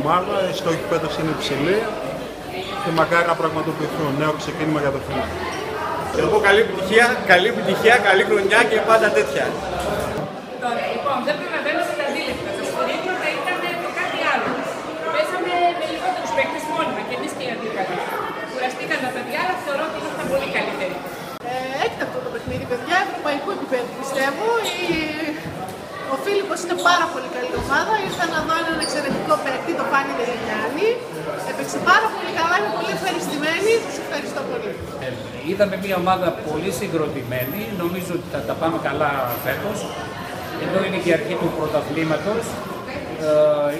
ομάδα, η στόχη φέτος είναι υψηλή και μακάρι να πραγματοποιηθούν. Νέο ξεκίνημα για το Φίλιππο. Και εγώ καλή επιτυχία, καλή χρονιά και πάντα τέτοια. Λοιπόν, δεν προλαβαίνουμε τα αντίληπτα. Τα σφυρίγματα ήταν το κάτι άλλο. Παίζαμε με λιγότερους παίκτες μόνιμα και εμείς και οι αντίπαλοι. Κουραστήκαν τα παιδιά, αλλά θεωρώ ότι ήμασταν πολύ καλύτεροι. Έκτακτο το παιχνίδι, παιδιά, ευρωπαϊκού επίπεδου πιστεύω. Ο Φίλιππος είναι πάρα πολύ καλή ομάδα. Ήρθα να δω έναν εξαιρετικό παίκτη, το Φάνη Δελινιάννη. Έπαιξε πάρα πολύ καλά, είμαι πολύ ευχαριστημένη. Σας ευχαριστώ πολύ. Είδαμε μια ομάδα πολύ συγκροτημένη. Νομίζω ότι θα τα πάμε καλά φέτος. Εδώ είναι και η αρχή του πρωταθλήματος.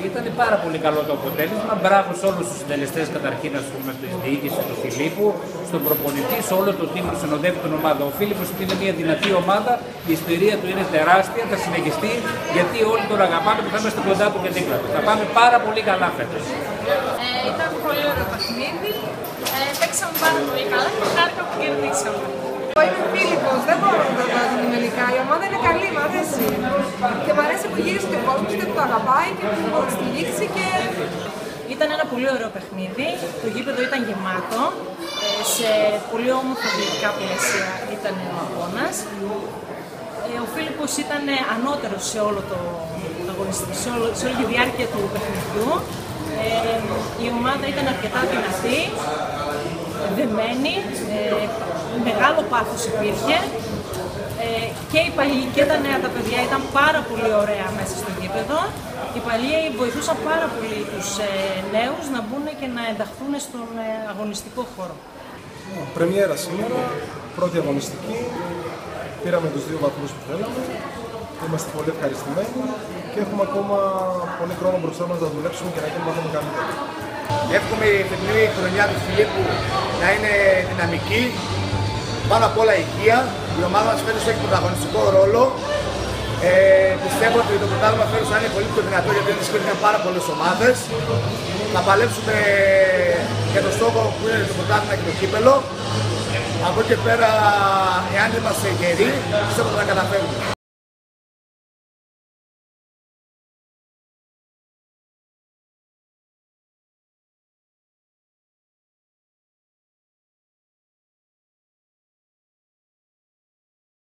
Ήταν πάρα πολύ καλό το αποτέλεσμα. Μπράβο σε όλους τους συντελεστές, καταρχήν ας πούμε, τη διοίκηση του Φιλίππου, στον προπονητή, σε όλο το team που συνοδεύει την ομάδα. Ο Φίλιππος είναι μια δυνατή ομάδα, η ιστορία του είναι τεράστια, θα συνεχιστεί γιατί όλοι τον αγαπάμε και θα είμαστε κοντά του και δίπλα του. Θα πάμε πάρα πολύ καλά φέτος. Ήταν πολύ ωραίο παιχνίδι. Παίξαμε πάρα πολύ καλά και χάρηκα που κερδίσαμε. Είμαι ο Φίλιππος, δεν μπορώ να το δω αντιμετωπικά. Η ομάδα είναι καλή, μου αρέσει. Και μου αρέσει που γύρισε και ο κόσμος και που το αγαπάει και που μπορεί να στηρίξει. Ήταν ένα πολύ ωραίο παιχνίδι. Το γήπεδο ήταν γεμάτο. Σε πολύ όμορφα αθλητικά πλαίσια ήταν ο αγώνας. Ο Φίλιππος ήταν ανώτερος σε όλο το αγωνιστικό, σε όλη τη διάρκεια του παιχνιδιού. Η ομάδα ήταν αρκετά δυνατή, δεμένη, μεγάλο πάθος υπήρχε και οι παλιοί και τα νέα τα παιδιά ήταν πάρα πολύ ωραία μέσα στο γήπεδο. Οι παλιοί βοηθούσαν πάρα πολύ τους νέους να μπουν και να ενταχθούν στον αγωνιστικό χώρο. Πρεμιέρα σήμερα, πρώτη αγωνιστική, πήραμε τους 2 βαθμούς που θέλαμε, είμαστε πολύ ευχαριστημένοι και έχουμε ακόμα πολύ χρόνο μπροστά μας να δουλέψουμε και να γίνουμε ακόμα καλύτερα. Εύχομαι η φετινή χρονιά του Φιλίππου να είναι δυναμική, πάνω απ' όλα υγεία. Η ομάδα μας φέτος έχει πρωταγωνιστικό ρόλο. Πιστεύω ότι το πρωτάθλημα φέτος θα είναι πολύ πιο δυνατό γιατί είναι πάρα πολλές ομάδες. Θα παλέψουμε για το στόχο που είναι το πρωτάθλημα και το κύπελλο. Από εκεί και πέρα, εάν είμαστε γεροί, πιστεύω ότι θα καταφέρουμε.